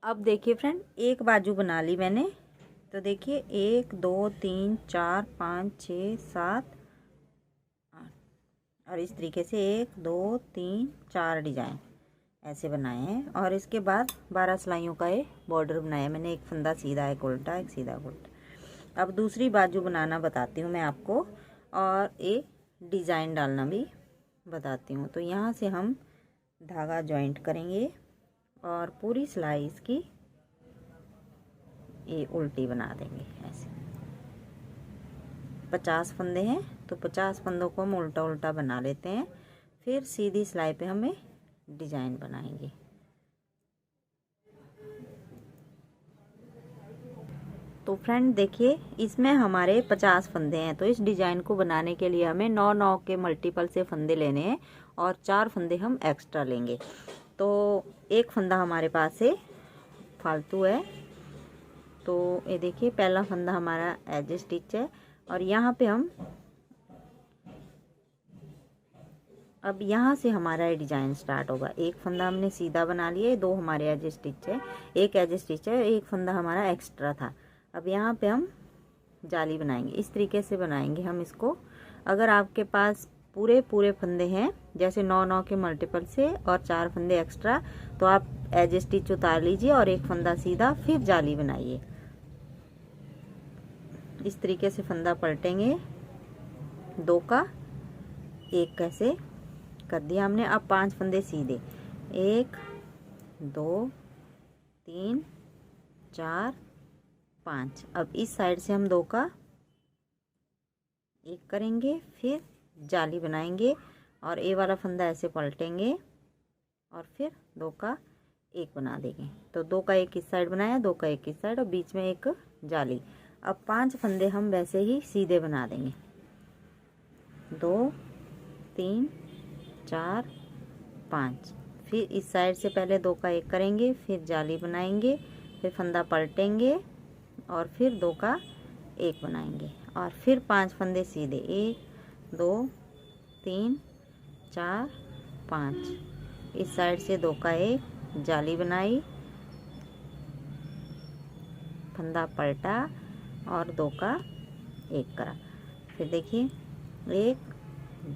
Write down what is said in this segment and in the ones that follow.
अब देखिए फ्रेंड, एक बाजू बना ली मैंने। तो देखिए 1 2 3 4 5 6 7 8 और इस तरीके से 1 2 3 4 डिजाइन ऐसे बनाए हैं। और इसके बाद 12 सिलाइयों का ये बॉर्डर बनाया मैंने। एक फंदा सीधा, एक उल्टा, एक सीधा, एक उल्टा। अब दूसरी बाजू बनाना बताती हूँ मैं आपको, और एक डिज़ाइन डालना भी बताती हूँ। तो यहाँ से हम धागा जॉइंट करेंगे और पूरी सिलाई इसकी ये उल्टी बना देंगे ऐसे। 50 फंदे हैं तो 50 फंदों को हम उल्टा उल्टा बना लेते हैं। फिर सीधी सिलाई पे हमें डिजाइन बनाएंगे। तो फ्रेंड देखिए, इसमें हमारे 50 फंदे हैं। तो इस डिजाइन को बनाने के लिए हमें 9 के मल्टीपल से फंदे लेने हैं और 4 फंदे हम एक्स्ट्रा लेंगे। तो एक फंदा हमारे पास से फालतू है। तो ये देखिए, पहला फंदा हमारा एज स्टिच है और यहाँ पे हम अब यहाँ से हमारा ये डिजाइन स्टार्ट होगा। एक फंदा हमने सीधा बना लिया, 2 हमारे एज स्टिच है, एक एज स्टिच है, एक फंदा हमारा एक्स्ट्रा था। अब यहाँ पे हम जाली बनाएंगे। इस तरीके से बनाएंगे हम इसको। अगर आपके पास पूरे फंदे हैं, जैसे 9 के मल्टीपल से और 4 फंदे एक्स्ट्रा, तो आप एज स्टिच उतार लीजिए और एक फंदा सीधा, फिर जाली बनाइए। इस तरीके से फंदा पलटेंगे, 2 का 1 कैसे कर दिया हमने। अब 5 फंदे सीधे, 1 2 3 4 5। अब इस साइड से हम 2 का 1 करेंगे, फिर जाली बनाएंगे और ए वाला फंदा ऐसे पलटेंगे और फिर 2 का 1 बना देंगे। तो 2 का 1 इस साइड बनाया, 2 का 1 इस साइड और बीच में एक जाली। अब 5 फंदे हम वैसे ही सीधे बना देंगे, 2 3 4 5। फिर इस साइड से पहले 2 का 1 करेंगे, फिर जाली बनाएंगे, फिर फंदा पलटेंगे और फिर 2 का 1 बनाएंगे और फिर 5 फंदे सीधे, 1 2 3 4 5। इस साइड से 2 का 1 जाली बनाई, फंदा पलटा और 2 का 1 करा। फिर देखिए 1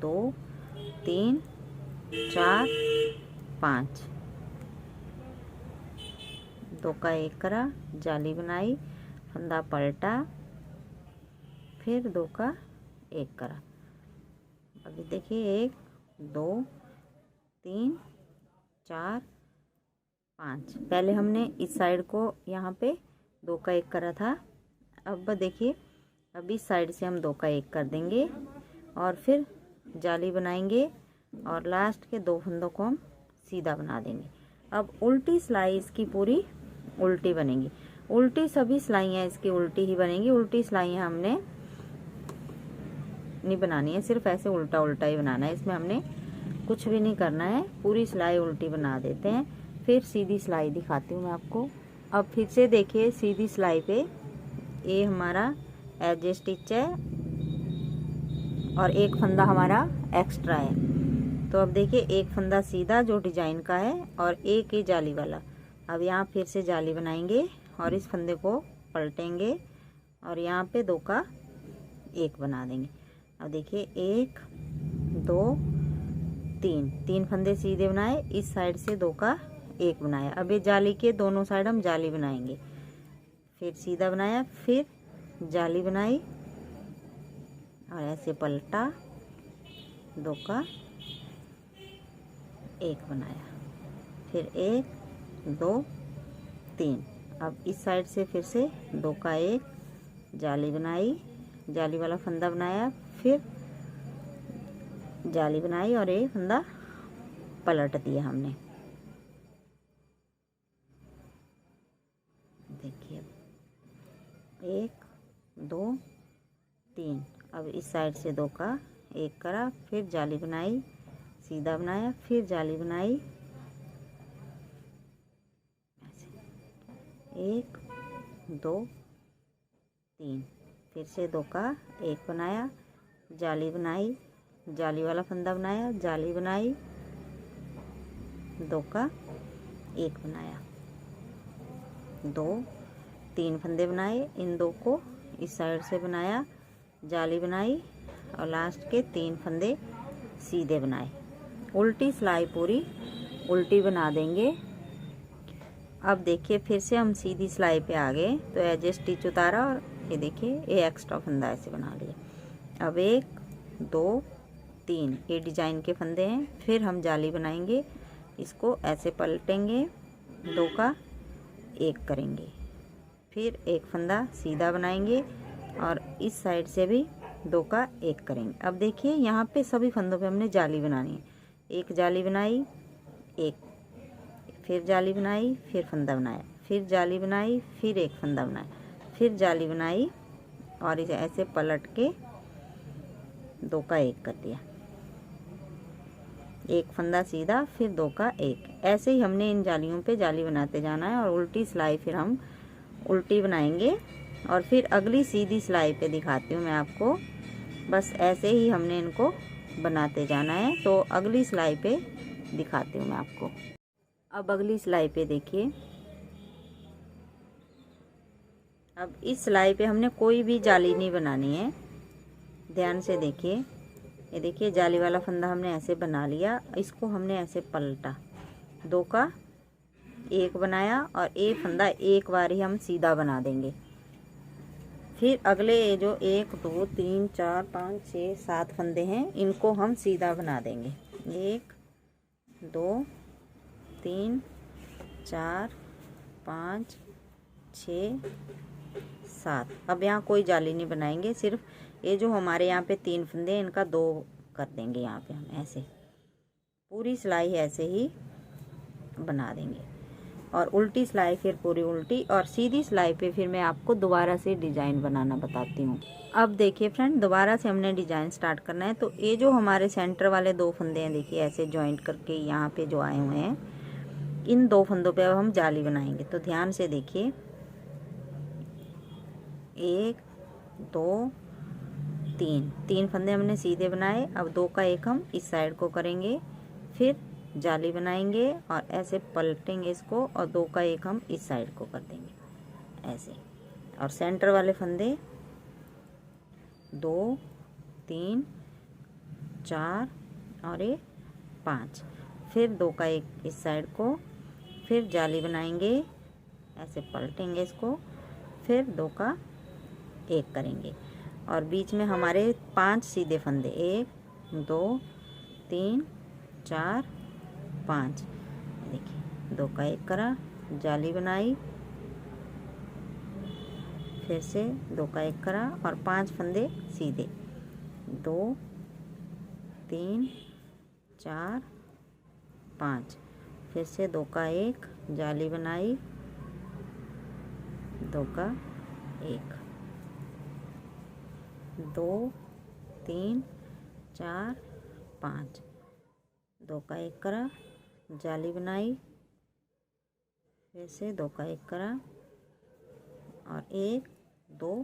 2 3 4 5, 2 का 1 करा, जाली बनाई, फंदा पलटा, फिर 2 का 1 करा। अभी देखिए 1 2 3 4 5। पहले हमने इस साइड को यहाँ पे 2 का 1 करा था। अब देखिए, अब इस साइड से हम 2 का 1 कर देंगे और फिर जाली बनाएंगे और लास्ट के 2 फंदों को हम सीधा बना देंगे। अब उल्टी सिलाई इसकी पूरी उल्टी बनेगी। उल्टी सभी सिलाइयाँ इसकी उल्टी ही बनेंगी। उल्टी सिलाइयाँ हमने नहीं बनानी है, सिर्फ ऐसे उल्टा उल्टा ही बनाना है। इसमें हमने कुछ भी नहीं करना है, पूरी सिलाई उल्टी बना देते हैं। फिर सीधी सिलाई दिखाती हूँ मैं आपको। अब फिर से देखिए, सीधी सिलाई पे ये हमारा एज स्टिच है और एक फंदा हमारा एक्स्ट्रा है। तो अब देखिए, एक फंदा सीधा जो डिजाइन का है और एक ही जाली वाला। अब यहाँ फिर से जाली बनाएंगे और इस फंदे को पलटेंगे और यहाँ पे 2 का 1 बना देंगे। अब देखिए 1 2 3 फंदे सीधे बनाए, इस साइड से 2 का 1 बनाया। अब ये जाली के दोनों साइड हम जाली बनाएंगे, फिर सीधा बनाया, फिर जाली बनाई और ऐसे पलटा, 2 का 1 बनाया, फिर 1 2 3। अब इस साइड से फिर से 2 का 1 जाली बनाई, जाली वाला फंदा बनाया, फिर जाली बनाई और ये फंदा पलट दिया हमने। देखिए 1 2 3। अब इस साइड से 2 का 1 करा, फिर जाली बनाई, सीधा बनाया, फिर जाली बनाई, 1 2 3। फिर से 2 का 1 बनाया, जाली बनाई, जाली वाला फंदा बनाया, जाली बनाई, 2 का 1 बनाया। 2 3 फंदे बनाए, इन 2 को इस साइड से बनाया, जाली बनाई और लास्ट के 3 फंदे सीधे बनाए। उल्टी सिलाई पूरी उल्टी बना देंगे। अब देखिए फिर से हम सीधी सिलाई पे आ गए, तो एज स्टिच उतारा और ये देखिए ये एक्स्ट्रा फंदा ऐसे बना लिया। अब 1 2 3 ये डिजाइन के फंदे हैं, फिर हम जाली बनाएंगे, इसको ऐसे पलटेंगे, 2 का 1 करेंगे, फिर एक फंदा सीधा बनाएंगे और इस साइड से भी 2 का 1 करेंगे। अब देखिए यहाँ पे सभी फंदों पे हमने जाली बनानी है। एक जाली बनाई, एक फिर जाली बनाई, फिर फंदा बनाया, फिर जाली बनाई, फिर एक फंदा बनाया, फिर जाली बनाई और इसे ऐसे पलट के 2 का 1 कर दिया, एक फंदा सीधा, फिर 2 का 1। ऐसे ही हमने इन जालियों पे जाली बनाते जाना है और उल्टी सिलाई फिर हम उल्टी बनाएंगे और फिर अगली सीधी सिलाई पे दिखाती हूँ मैं आपको। बस ऐसे ही हमने इनको बनाते जाना है, तो अगली सिलाई पे दिखाती हूँ मैं आपको। अब अगली सिलाई पे देखिए, अब इस सिलाई पे हमने कोई भी जाली नहीं बनानी है, ध्यान से देखिए। ये देखिए जाली वाला फंदा हमने ऐसे बना लिया, इसको हमने ऐसे पलटा, 2 का 1 बनाया और एक फंदा एक बार ही हम सीधा बना देंगे। फिर अगले जो 1 2 3 4 5 6 7 फंदे हैं, इनको हम सीधा बना देंगे। 1 2 3 4 5 6 7। अब यहाँ कोई जाली नहीं बनाएंगे, सिर्फ ये जो हमारे यहाँ पे 3 फंदे हैं इनका 2 कर देंगे। यहाँ पे हम ऐसे पूरी सिलाई ऐसे ही बना देंगे और उल्टी सिलाई फिर पूरी उल्टी, और सीधी सिलाई पे फिर मैं आपको दोबारा से डिजाइन बनाना बताती हूँ। अब देखिए फ्रेंड, दोबारा से हमने डिजाइन स्टार्ट करना है। तो ये जो हमारे सेंटर वाले 2 फंदे हैं, देखिए ऐसे जॉइंट करके यहाँ पे जो आए हुए हैं, इन 2 फंदों पे अब हम जाली बनाएंगे। तो ध्यान से देखिए, 1 2 3 फंदे हमने सीधे बनाए। अब 2 का 1 हम इस साइड को करेंगे, फिर जाली बनाएंगे और ऐसे पलटेंगे इसको और 2 का 1 हम इस साइड को कर देंगे ऐसे। और सेंटर वाले फंदे 2 3 4 और ये 5, फिर 2 का 1 इस साइड को, फिर जाली बनाएंगे, ऐसे पलटेंगे इसको, फिर 2 का 1 करेंगे और बीच में हमारे 5 सीधे फंदे, 1 2 3 4 5। देखिए 2 का 1 करा, जाली बनाई, फिर से 2 का 1 करा और 5 फंदे सीधे, 2 3 4 5, फिर से 2 का 1, जाली बनाई, 2 का 1, 2 3 4 5, 2 का 1 करा, जाली बनाई, फिर से 2 का 1 करा और 1 2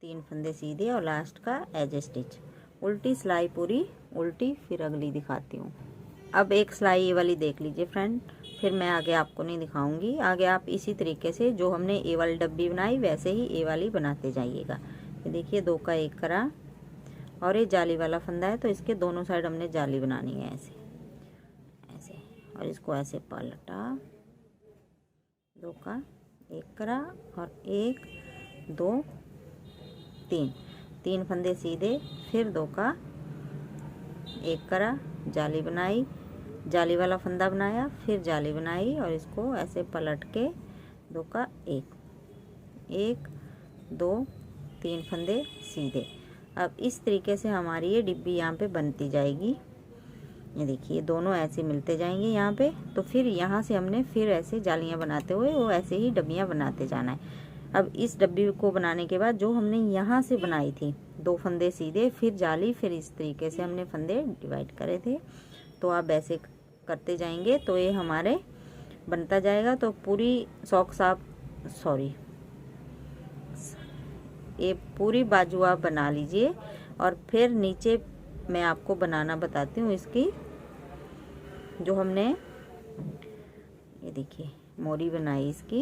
3 फंदे सीधे और लास्ट का एज स्टिच। उल्टी सिलाई पूरी उल्टी, फिर अगली दिखाती हूँ। अब एक सिलाई ये वाली देख लीजिए फ्रेंड, फिर मैं आगे आपको नहीं दिखाऊंगी। आगे आप इसी तरीके से जो हमने ए वाली डब्बी बनाई वैसे ही ए वाली बनाते जाइएगा। ये देखिए 2 का 1 करा और ये जाली वाला फंदा है, तो इसके दोनों साइड हमने जाली बनानी है ऐसे ऐसे, और इसको ऐसे पलटा, 2 का 1 करा और 1 2 3 फंदे सीधे, फिर 2 का 1 करा, जाली बनाई, जाली वाला फंदा बनाया, फिर जाली बनाई और इसको ऐसे पलट के 2 का 1 2 3 फंदे सीधे। अब इस तरीके से हमारी ये डिब्बी यहाँ पे बनती जाएगी। ये देखिए दोनों ऐसे मिलते जाएंगे यहाँ पे, तो फिर यहाँ से हमने फिर ऐसे जालियाँ बनाते हुए वो ऐसे ही डब्बियाँ बनाते जाना है। अब इस डब्बी को बनाने के बाद जो हमने यहाँ से बनाई थी 2 फंदे सीधे, फिर जाली, फिर इस तरीके से हमने फंदे डिवाइड करे थे, तो आप ऐसे करते जाएंगे तो ये हमारे बनता जाएगा। तो पूरी ये पूरी बाजू आप बना लीजिए और फिर नीचे मैं आपको बनाना बताती हूँ इसकी, जो हमने ये देखिए मोरी बनाई इसकी,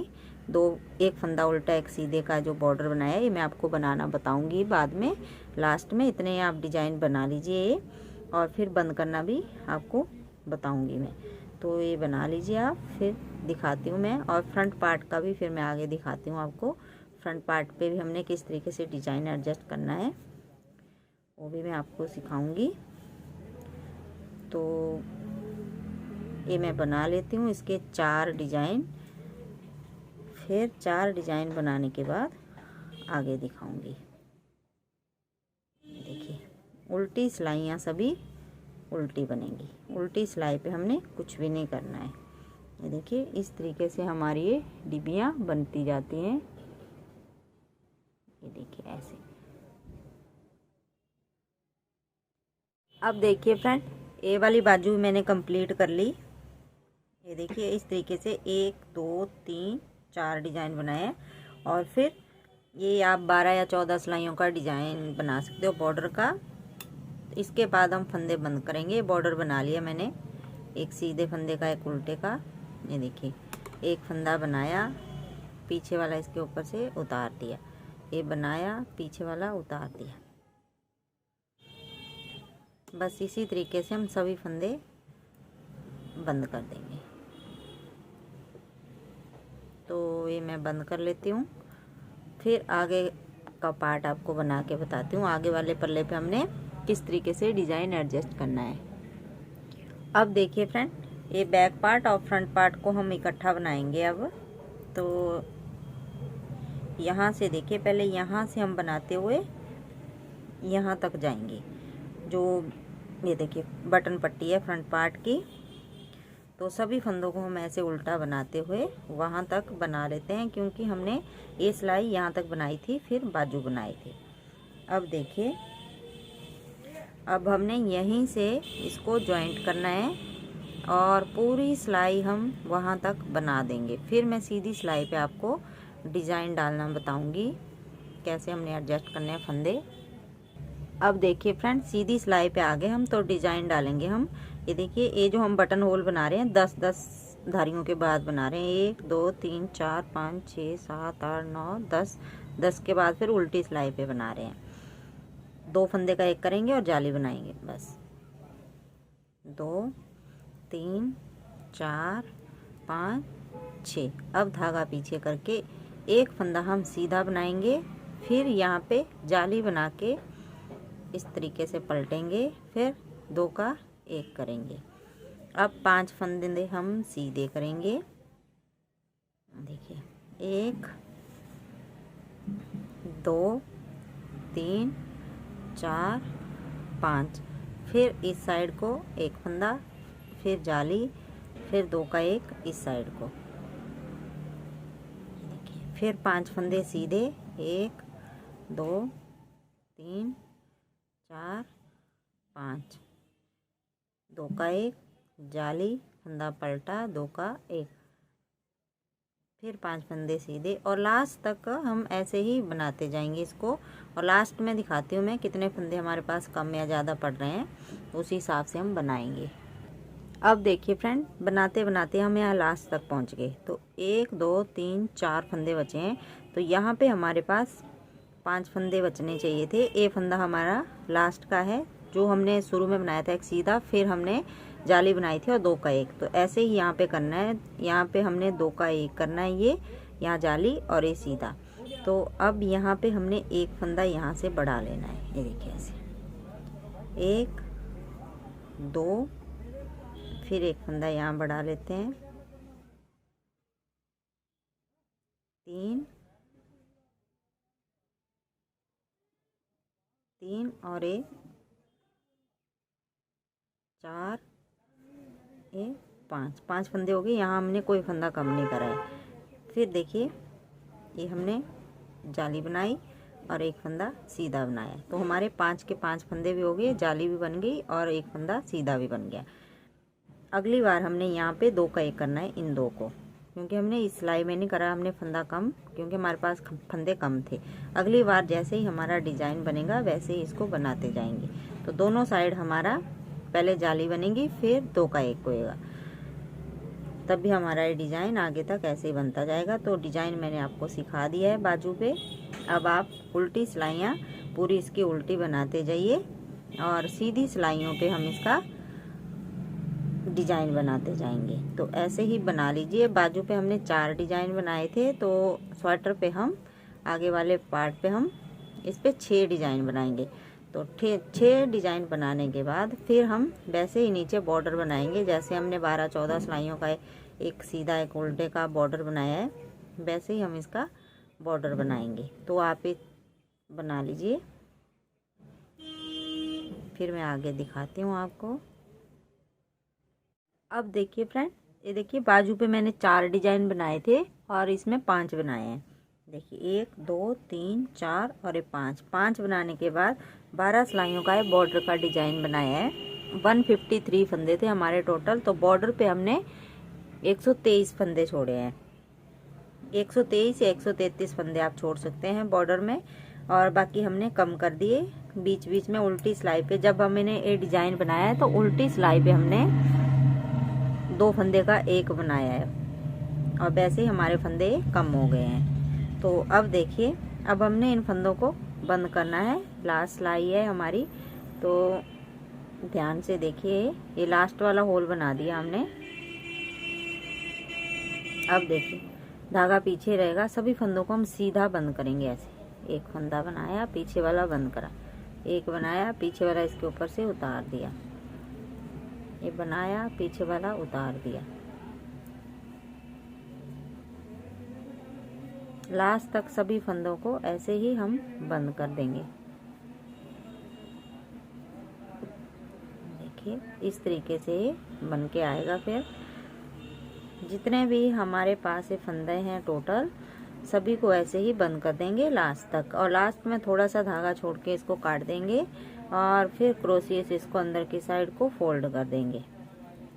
एक फंदा उल्टा एक सीधे का जो बॉर्डर बनाया, ये मैं आपको बनाना बताऊंगी बाद में लास्ट में। इतने आप डिजाइन बना लीजिए और फिर बंद करना भी आपको बताऊंगी मैं। तो ये बना लीजिए आप, फिर दिखाती हूँ मैं। और फ्रंट पार्ट का भी फिर मैं आगे दिखाती हूँ आपको। फ्रंट पार्ट पे भी हमने किस तरीके से डिजाइन एडजस्ट करना है वो भी मैं आपको सिखाऊंगी। तो ये मैं बना लेती हूँ इसके 4 डिजाइन, फिर 4 डिजाइन बनाने के बाद आगे दिखाऊंगी। देखिए उल्टी सिलाइयाँ सभी उल्टी बनेंगी, उल्टी सिलाई पे हमने कुछ भी नहीं करना है। ये देखिए इस तरीके से हमारी ये डिबियाँ बनती जाती हैं। ये देखिए ऐसे। अब देखिए फ्रेंड, ये वाली बाजू मैंने कंप्लीट कर ली। ये देखिए इस तरीके से 1 2 3 4 डिजाइन बनाए। और फिर ये आप 12 या 14 सिलाइयों का डिजाइन बना सकते हो बॉर्डर का। इसके बाद हम फंदे बंद करेंगे। बॉर्डर बना लिया मैंने, एक सीधे फंदे का एक उल्टे का। ये देखिए एक फंदा बनाया, पीछे वाला इसके ऊपर से उतार दिया, ये बनाया, पीछे वाला उतार दिया। बस इसी तरीके से हम सभी फंदे बंद कर देंगे। तो ये मैं बंद कर लेती हूँ, फिर आगे का पार्ट आपको बना के बताती हूँ। आगे वाले पल्ले पे हमने किस तरीके से डिजाइन एडजस्ट करना है। अब देखिए फ्रेंड, ये बैक पार्ट और फ्रंट पार्ट को हम इकट्ठा बनाएंगे अब। तो यहाँ से देखिए, पहले यहाँ से हम बनाते हुए यहाँ तक जाएंगे। जो ये देखिए बटन पट्टी है फ्रंट पार्ट की, तो सभी फंदों को हम ऐसे उल्टा बनाते हुए वहाँ तक बना लेते हैं, क्योंकि हमने ये सिलाई यहाँ तक बनाई थी, फिर बाजू बनाए थे। अब देखिए, अब हमने यहीं से इसको जॉइंट करना है और पूरी सिलाई हम वहाँ तक बना देंगे। फिर मैं सीधी सिलाई पे आपको डिज़ाइन डालना बताऊंगी, कैसे हमने एडजस्ट करने हैं फंदे। अब देखिए फ्रेंड, सीधी सिलाई पे आगे हम तो डिज़ाइन डालेंगे हम। ये देखिए, ये जो हम बटन होल बना रहे हैं 10-10 धारियों के बाद बना रहे हैं। 1 2 3 4 5 6 7 8 9 10, 10 के बाद फिर उल्टी सिलाई पे बना रहे हैं। 2 फंदे का एक करेंगे और जाली बनाएंगे। बस 2 3 4 5 6। अब धागा पीछे करके एक फंदा हम सीधा बनाएंगे, फिर यहाँ पे जाली बना के इस तरीके से पलटेंगे, फिर 2 का 1 करेंगे। अब 5 फंदे हम सीधे करेंगे। देखिए 1 2 3 4 5, फिर इस साइड को एक फंदा, फिर जाली, फिर 2 का 1 इस साइड को। देखिए फिर 5 फंदे सीधे, 1 2 3 4 5, 2 का 1 जाली, फंदा पलटा, 2 का 1, फिर 5 फंदे सीधे। और लास्ट तक हम ऐसे ही बनाते जाएंगे इसको। और लास्ट में दिखाती हूँ मैं कितने फंदे हमारे पास कम या ज़्यादा पड़ रहे हैं, उसी हिसाब से हम बनाएंगे। अब देखिए फ्रेंड, बनाते बनाते हम यहाँ लास्ट तक पहुँच गए। तो 1 2 3 4 फंदे बचे हैं। तो यहाँ पे हमारे पास 5 फंदे बचने चाहिए थे। ये फंदा हमारा लास्ट का है, जो हमने शुरू में बनाया था एक सीधा, फिर हमने जाली बनाई थी और 2 का 1। तो ऐसे ही यहाँ पे करना है। यहाँ पे हमने 2 का 1 करना है, ये यहाँ जाली और ये सीधा। तो अब यहाँ पे हमने एक फंदा यहाँ से बढ़ा लेना है। ये देखिए ऐसे 1 2, फिर एक फंदा यहाँ बढ़ा लेते हैं, 3 और 1 4 1 5 फंदे हो गए। यहाँ हमने कोई फंदा कम नहीं करा है। फिर देखिए, ये हमने जाली बनाई और एक फंदा सीधा बनाया, तो हमारे 5 के 5 फंदे भी हो गए, जाली भी बन गई और एक फंदा सीधा भी बन गया। अगली बार हमने यहाँ पे 2 का 1 करना है इन 2 को, क्योंकि हमने इस सिलाई में नहीं करा, हमने फंदा कम, क्योंकि हमारे पास फंदे कम थे। अगली बार जैसे ही हमारा डिजाइन बनेगा वैसे ही इसको बनाते जाएंगे। तो दोनों साइड हमारा पहले जाली बनेगी, फिर 2 का 1 होएगा। तभी हमारा ये डिज़ाइन आगे तक ऐसे ही बनता जाएगा। तो डिज़ाइन मैंने आपको सिखा दिया है बाजू पे। अब आप उल्टी सिलाइयाँ पूरी इसकी उल्टी बनाते जाइए और सीधी सिलाइयों पे हम इसका डिज़ाइन बनाते जाएंगे। तो ऐसे ही बना लीजिए। बाजू पे हमने 4 डिज़ाइन बनाए थे, तो स्वेटर पे हम आगे वाले पार्ट पे हम इस पे 6 डिज़ाइन बनाएंगे। तो 6 डिज़ाइन बनाने के बाद फिर हम वैसे ही नीचे बॉर्डर बनाएंगे। जैसे हमने 12-14 सिलाइयों का एक सीधा एक उल्टे का बॉर्डर बनाया है, वैसे ही हम इसका बॉर्डर बनाएंगे। तो आप ये बना लीजिए, फिर मैं आगे दिखाती हूँ आपको। अब देखिए फ्रेंड, ये देखिए बाजू पे मैंने 4 डिज़ाइन बनाए थे और इसमें 5 बनाए हैं। देखिए 1 2 3 4 और ये 5 बनाने के बाद 12 सिलाइयों का ये बॉर्डर का डिज़ाइन बनाया है। 153 फंदे थे हमारे टोटल। तो बॉर्डर पे हमने 123 फंदे छोड़े हैं। 123 या 133 फंदे आप छोड़ सकते हैं बॉर्डर में, और बाकी हमने कम कर दिए। बीच बीच में उल्टी सिलाई पे जब हमने ये डिज़ाइन बनाया है तो उल्टी सिलाई पे हमने 2 फंदे का 1 बनाया है और वैसे ही हमारे फंदे कम हो गए हैं। तो अब देखिए, अब हमने इन फंदों को बंद करना है। लास्ट सिलाई है हमारी, तो ध्यान से देखिए। ये लास्ट वाला होल बना दिया हमने। अब देखिए धागा पीछे रहेगा, सभी फंदों को हम सीधा बंद करेंगे। ऐसे एक फंदा बनाया, पीछे वाला बंद करा, एक बनाया, पीछे वाला इसके ऊपर से उतार दिया, ये बनाया, पीछे वाला उतार दिया। लास्ट तक सभी फंदों को ऐसे ही हम बंद कर देंगे। देखिए इस तरीके से बन के आएगा। फिर जितने भी हमारे पास ये फंदे हैं टोटल, सभी को ऐसे ही बंद कर देंगे लास्ट तक। और लास्ट में थोड़ा सा धागा छोड़ के इसको काट देंगे और फिर क्रोशिया से इसको अंदर की साइड को फोल्ड कर देंगे।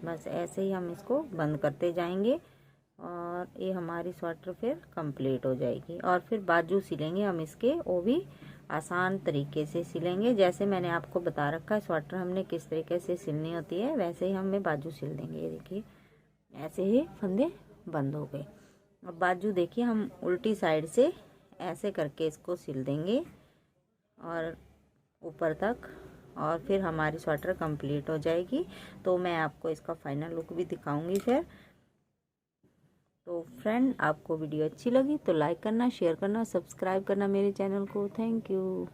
बस ऐसे ही हम इसको बंद करते जाएंगे और ये हमारी स्वेटर फिर कंप्लीट हो जाएगी। और फिर बाजू सिलेंगे हम इसके, वो भी आसान तरीके से सिलेंगे। जैसे मैंने आपको बता रखा है स्वेटर हमने किस तरीके से सिलनी होती है, वैसे ही हमें बाजू सिल देंगे। ये देखिए ऐसे ही फंदे बंद हो गए। अब बाजू देखिए हम उल्टी साइड से ऐसे करके इसको सिल देंगे और ऊपर तक, और फिर हमारी स्वेटर कंप्लीट हो जाएगी। तो मैं आपको इसका फाइनल लुक भी दिखाऊंगी फिर। तो फ्रेंड, आपको वीडियो अच्छी लगी तो लाइक करना, शेयर करना, सब्सक्राइब करना मेरे चैनल को। Thank you.